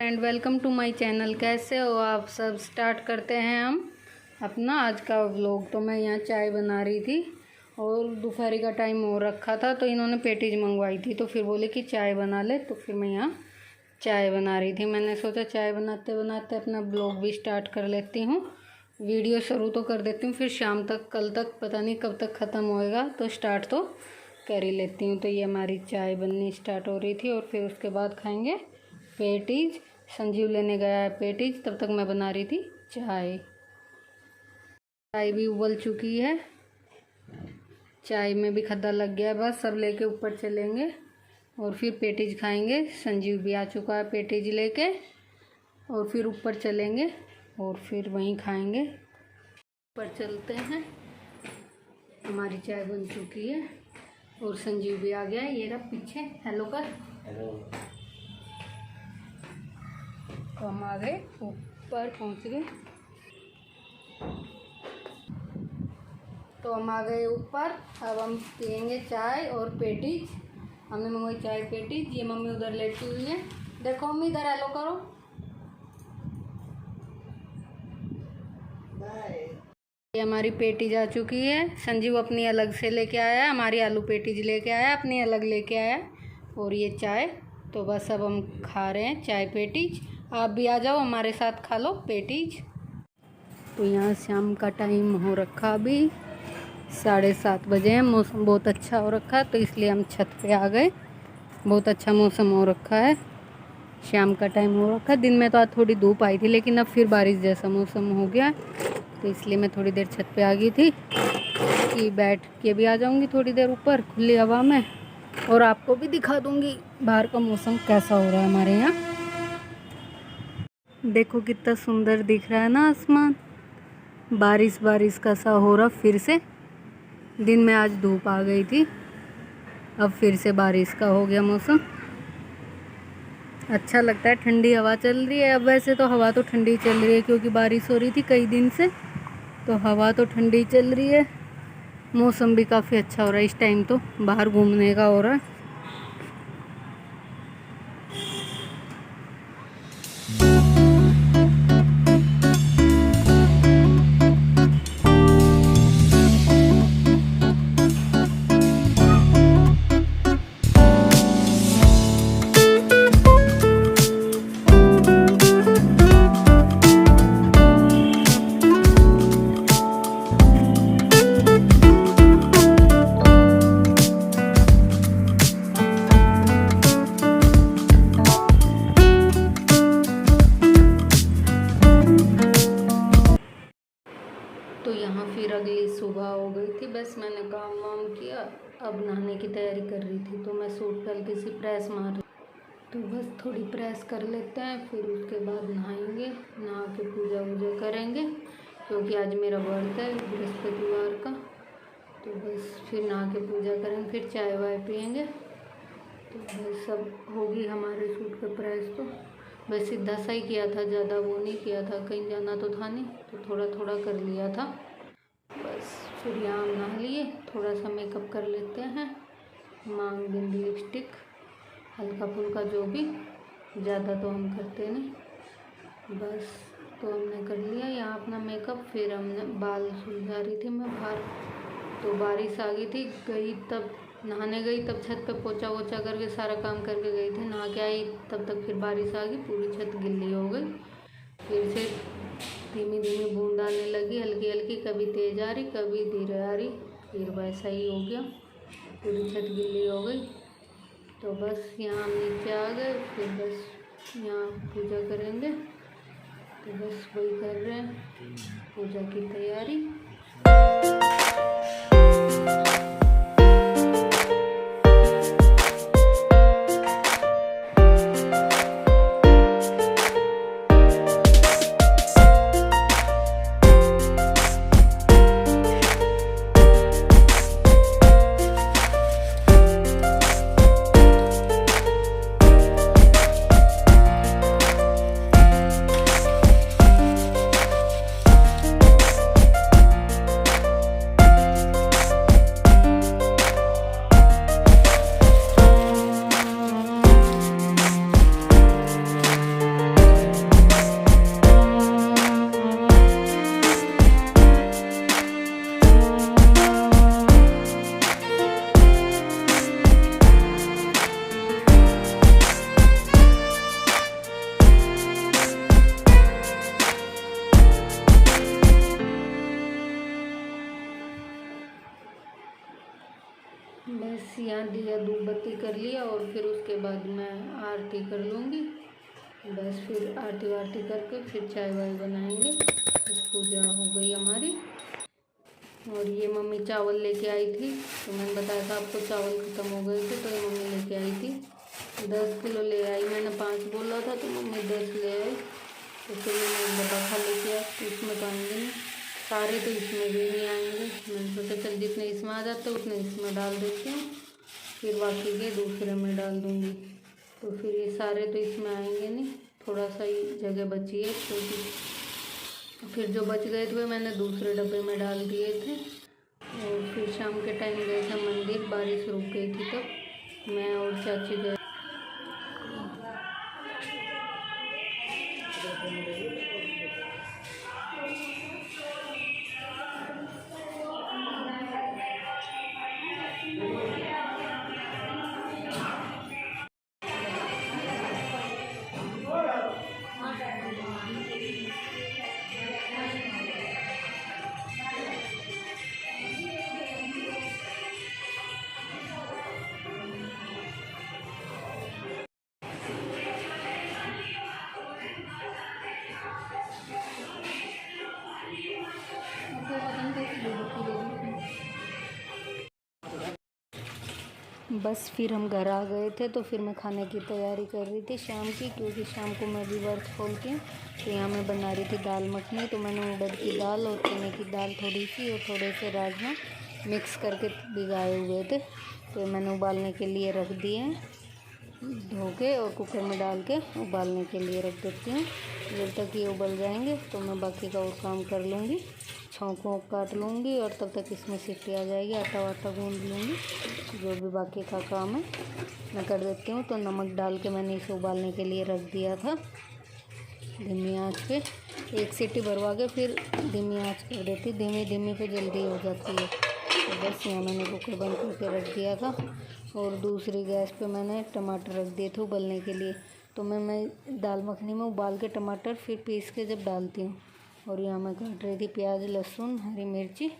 And welcome to my channel. कैसे हो आप सब। स्टार्ट करते हैं हम अपना आज का व्लॉग। तो मैं यहाँ चाय बना रही थी और दोपहर का टाइम हो रखा था, तो इन्होंने पेटीज मंगवाई थी, तो फिर बोले कि चाय बना ले, तो फिर मैं यहाँ चाय बना रही थी। मैंने सोचा चाय बनाते बनाते अपना ब्लॉग भी स्टार्ट कर लेती हूँ। वीडियो शुरू तो कर देती हूँ, फिर शाम तक कल तक पता नहीं कब तक ख़त्म होएगा, तो स्टार्ट तो कर ही लेती हूँ। तो ये हमारी चाय बननी स्टार्ट हो रही थी और फिर उसके बाद खाएंगे पेटीज। संजीव लेने गया है पेटीज, तब तक मैं बना रही थी चाय। चाय भी उबल चुकी है, चाय में भी खद्दा लग गया है। बस सब लेके ऊपर चलेंगे और फिर पेटीज खाएंगे। संजीव भी आ चुका है पेटीज लेके, और फिर ऊपर चलेंगे और फिर वहीं खाएंगे। ऊपर चलते हैं। हमारी चाय बन चुकी है और संजीव भी आ गया है। ये रहा पीछे, हेलो कर। हेलो। तो हम आ गए ऊपर, पहुंच गए। तो हम आ गए ऊपर। अब हम पियेंगे चाय और पेटीज। हमने मंगवाई चाय पेटीज। ये मम्मी उधर लेटी हुई है, देखो मम्मी इधर हेलो करो। ये हमारी पेटीज आ चुकी है। संजीव अपनी अलग से लेके आया, हमारी आलू पेटीज लेके आया, अपनी अलग लेके आया, और ये चाय। तो बस अब हम खा रहे हैं चाय पेटीज। आप भी आ जाओ हमारे साथ, खा लो पेटीज। तो यहाँ शाम का टाइम हो रखा, अभी 7:30 बजे हैं। मौसम बहुत अच्छा हो रखा है, तो इसलिए हम छत पे आ गए। बहुत अच्छा मौसम हो रखा है, शाम का टाइम हो रखा है। दिन में तो आज थोड़ी धूप आई थी, लेकिन अब फिर बारिश जैसा मौसम हो गया, तो इसलिए मैं थोड़ी देर छत पे आ गई थी कि बैठ के भी आ जाऊंगी थोड़ी देर ऊपर खुली हवा में, और आपको भी दिखा दूंगी बाहर का मौसम कैसा हो रहा है हमारे यहाँ। देखो कितना सुंदर दिख रहा है ना आसमान। बारिश बारिश का सा हो रहा फिर से। दिन में आज धूप आ गई थी, अब फिर से बारिश का हो गया मौसम। अच्छा लगता है, ठंडी हवा चल रही है। अब वैसे तो हवा तो ठंडी चल रही है, क्योंकि बारिश हो रही थी कई दिन से, तो हवा तो ठंडी चल रही है। मौसम भी काफ़ी अच्छा हो रहा है इस टाइम, तो बाहर घूमने का हो रहा है। तो यहाँ फिर अगली सुबह हो गई थी। बस मैंने काम वाम किया, अब नहाने की तैयारी कर रही थी। तो मैं सूट पे हल्की सी प्रेस मार रही, तो बस थोड़ी प्रेस कर लेते हैं, फिर उसके बाद नहाएंगे। नहा के पूजा वूजा करेंगे, क्योंकि आज मेरा व्रत है बृहस्पतिवार का। तो बस फिर नहा के पूजा करेंगे, फिर चाय वाय पियेंगे। तो बस सब होगी हमारे सूट पे प्रेस। तो बस सीधा सा ही किया था, ज़्यादा वो नहीं किया था, कहीं जाना तो था नहीं, तो थोड़ा थोड़ा कर लिया था बस। फिर यहाँ नहा लिए, थोड़ा सा मेकअप कर लेते हैं, मांग बिंदी लिपस्टिक हल्का फुल्का जो भी, ज़्यादा तो हम करते नहीं। बस तो हमने कर लिया यहाँ अपना मेकअप। फिर हमने बाल सुलझा रही थी मैं बाहर, तो बारिश आ गई थी। गई तब नहाने गई, तब छत पे पोछा वोछा करके सारा काम करके गई थी। नहा के आई तब तक फिर बारिश आ गई, पूरी छत गिल्ली हो गई। फिर से धीमी धीमी बूंद आने लगी, हल्की हल्की, कभी तेज़ आ रही कभी धीरे आ रही। फिर वैसा ही हो गया, पूरी छत गिल्ली हो गई। तो बस यहाँ हम नीचे आ गए, फिर बस यहाँ पूजा करेंगे। तो बस वही कर रहे हैं, पूजा की तैयारी। यहाँ दिया धूप बत्ती कर लिया और फिर उसके बाद मैं आरती कर लूँगी। बस फिर आरती वारती करके फिर चाय वाय बनाएंगे। बस पूजा हो गई हमारी। और ये मम्मी चावल लेके आई थी, तो मैंने बताया था आपको चावल ख़त्म हो गए थे, तो ये मम्मी लेके आई थी 10 किलो ले आई। मैंने 5 बोला था तो मम्मी 10 ले आई। तो फिर मैंने एक डब्बा खाली किया, तो इसमें तो आएंगे नहीं सारे, तो इसमें भी नहीं आएंगे। मैंने सोचा चल जितने इसमें आ जाते उतने इसमें डाल देती हूँ, फिर बाकी के दूसरे में डाल दूँगी। तो फिर ये सारे तो इसमें आएंगे नहीं, थोड़ा सा ही जगह बची है छोटी। फिर जो बच गए थे मैंने दूसरे डब्बे में डाल दिए थे। और फिर शाम के टाइम गए थे मंदिर, बारिश रुक गई थी तब मैं और चाची गए। बस फिर हम घर आ गए थे, तो फिर मैं खाने की तैयारी कर रही थी शाम की, क्योंकि शाम को मैं भी वर्क खोलती हूँ। तो यहाँ मैं बना रही थी दाल मखनी। तो मैंने उड़द की दाल और चने की दाल थोड़ी सी और थोड़े से राजमा मिक्स करके भिगाए हुए थे, तो मैंने उबालने के लिए रख दिए हैं धो के, और कुकर में डाल के उबालने के लिए रख देती हूँ। जब तक ये उबल जाएंगे तो मैं बाकी का और काम कर लूँगी, छौंक वोंक काट लूँगी, और तब तक इसमें सीटी आ जाएगी, आटा वाटा गूँध लूँगी। जो भी बाकी का काम है मैं कर देती हूँ। तो नमक डाल के मैंने इसे उबालने के लिए रख दिया था धीमी आंच पे। एक सीटी भरवा के फिर धीमी आंच कर देती, धीमी पे जल्दी हो जाती है। तो बस यहाँ मैंने कुकर बंद करके रख दिया था, और दूसरी गैस पे मैंने टमाटर रख दिए थे उबलने के लिए। तो मैं दाल मखनी में उबाल के टमाटर फिर पीस के जब डालती हूँ। और यहाँ मैं काट रही थी प्याज, लहसुन, हरी मिर्ची।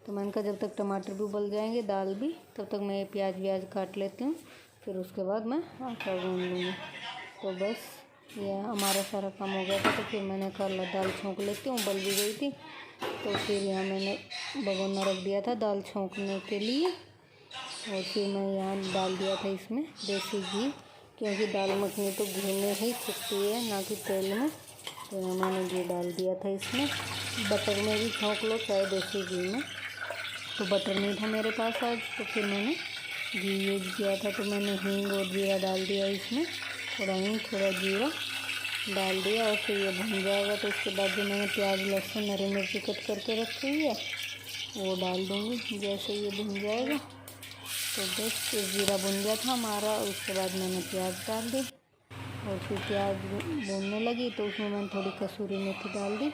तो मैंने कहा जब तक टमाटर भी उबल जाएंगे, दाल भी, तब तक मैं ये प्याज व्याज काट लेती हूँ, फिर उसके बाद मैं आटा गूँध लूँगी। तो बस ये हमारा सारा काम हो गया था। तो फिर मैंने कहा दाल छौंक लेती हूँ, उबल भी गई थी। तो फिर यहाँ मैंने भगोना रख दिया था दाल छौंकने के लिए, और फिर मैं यहाँ डाल दिया था इसमें देसी घी, क्योंकि दाल मखनी तो घी में ही छिपती है, ना कि तेल में। तो यहाँ मैंने घी डाल दिया था इसमें। बटर में भी छौंक लो चाहे देसी घी में। तो बटर नहीं था मेरे पास आज, तो फिर मैंने घी यूज किया था। तो मैंने हींग और जीरा डाल दिया इसमें, थोड़ा हींग थोड़ा जीरा डाल दिया, और फिर ये भुन जाएगा। तो उसके बाद जो मैंने प्याज, लहसुन, हरी मिर्ची कट करके रखी हुई है वो डाल दूँगी। जैसे ये भुन जाएगा तो बस जीरा भुन गया था हमारा, उसके बाद मैंने प्याज डाल दी, और फिर प्याज भूनने लगी तो उसमें मैंने थोड़ी कसूरी मेथी डाल दी,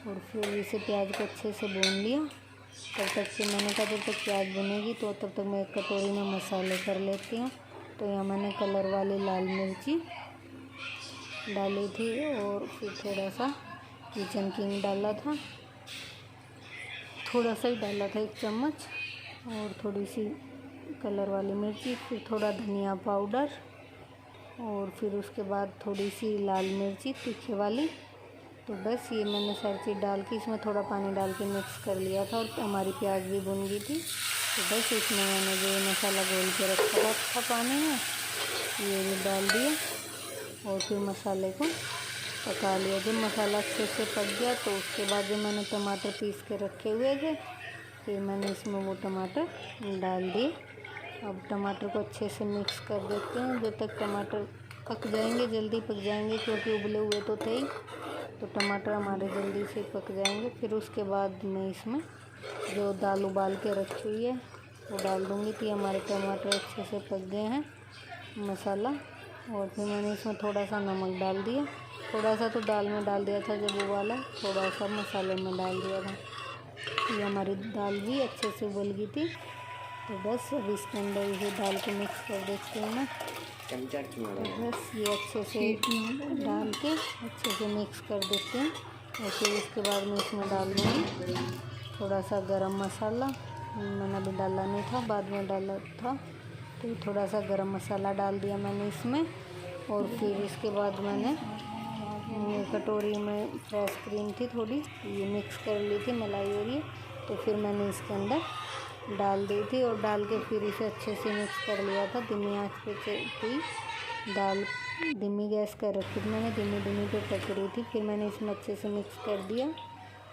और फिर इसे प्याज को अच्छे से भून लिया। तब तक से मैंने कहा जब तक प्याज भुनेगी तो तब तक मैं एक कटोरी में मसाले कर लेती हूँ। तो यहाँ मैंने कलर वाली लाल मिर्ची डाली थी, और फिर थोड़ा सा किचन किंग डाला था, थोड़ा सा ही डाला था 1 चम्मच, और थोड़ी सी कलर वाली मिर्ची, फिर थोड़ा धनिया पाउडर, और फिर उसके बाद थोड़ी सी लाल मिर्ची तीखे वाली। तो बस ये मैंने सारी चीज़ डाल के इसमें थोड़ा पानी डाल के मिक्स कर लिया था, और हमारी प्याज भी भुन गई थी। तो बस इसमें मैंने जो मसाला घोल के रखा था पानी में ये भी डाल दिया, और फिर मसाले को पका लिया। जब मसाला अच्छे से पक गया तो उसके बाद जो मैंने टमाटर पीस के रखे हुए थे, फिर मैंने इसमें वो टमाटर डाल दिए। अब टमाटर को अच्छे से मिक्स कर देते हैं जब तक टमाटर पक जाएंगे, जल्दी पक जाएंगे, क्योंकि उबले हुए तो थे ही, तो टमाटर हमारे जल्दी से पक जाएंगे। फिर उसके बाद मैं इसमें जो दाल उबाल के रखी हुई है वो डाल दूँगी। तो हमारे टमाटर अच्छे से पक गए हैं, मसाला, और फिर मैंने इसमें थोड़ा सा नमक डाल दिया, थोड़ा सा तो दाल में डाल दिया था जब उबाला, थोड़ा सा मसाले में डाल दिया था। ये हमारी दाल भी अच्छे से उबल गई थी। तो बस अब इसके अंदर ये दाल को मिक्स कर देते हैं ना, तो बस ये अच्छे से डाल के अच्छे से मिक्स कर देते हैं। और फिर इसके बाद मैं इसमें डाल दूँगी थोड़ा सा गरम मसाला, मैंने अभी डाला नहीं था, बाद में डाला था। तो थोड़ा सा गरम मसाला डाल दिया मैंने इसमें, और फिर इसके बाद मैंने कटोरी में फ्रेश क्रीम थी थोड़ी, ये मिक्स कर ली थी मलाई और ये, तो फिर मैंने इसके अंदर डाल दी थी और डाल के फिर इसे अच्छे से मिक्स कर लिया था। धीमी आंच पे थी दाल, धीमी गैस कर रखी थी मैंने, धीमी पे पक रही थी। फिर मैंने इसमें अच्छे से मिक्स कर दिया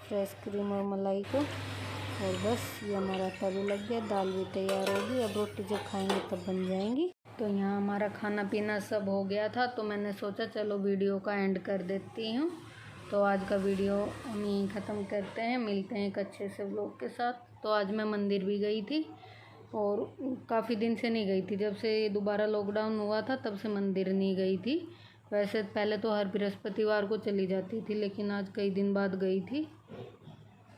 फ्रेश क्रीम और मलाई को, और बस ये हमारा तभी लग गया, दाल भी तैयार होगी। अब रोटी जब खाएंगे तब बन जाएंगी। तो यहाँ हमारा खाना पीना सब हो गया था, तो मैंने सोचा चलो वीडियो का एंड कर देती हूँ। तो आज का वीडियो हम यहीं ख़त्म करते हैं, मिलते हैं एक अच्छे से व्लॉग के साथ। तो आज मैं मंदिर भी गई थी, और काफ़ी दिन से नहीं गई थी, जब से दोबारा लॉकडाउन हुआ था तब से मंदिर नहीं गई थी। वैसे पहले तो हर बृहस्पतिवार को चली जाती थी, लेकिन आज कई दिन बाद गई थी।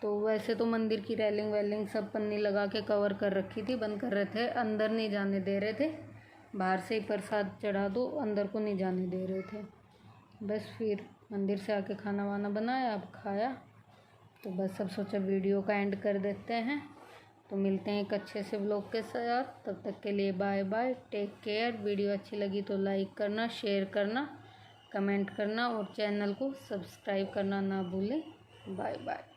तो वैसे तो मंदिर की रेलिंग वेलिंग सब पन्नी लगा के कवर कर रखी थी, बंद कर रहे थे, अंदर नहीं जाने दे रहे थे। बाहर से ही प्रसाद चढ़ा दो, अंदर को नहीं जाने दे रहे थे। बस फिर मंदिर से आके खाना वाना बनाया, अब खाया। तो बस अब सोचा वीडियो का एंड कर देते हैं। तो मिलते हैं एक अच्छे से व्लॉग के साथ, तब तक के लिए bye bye, take care. Video अच्छी लगी तो लाइक करना, शेयर करना, कमेंट करना और चैनल को सब्सक्राइब करना ना भूलें। Bye bye.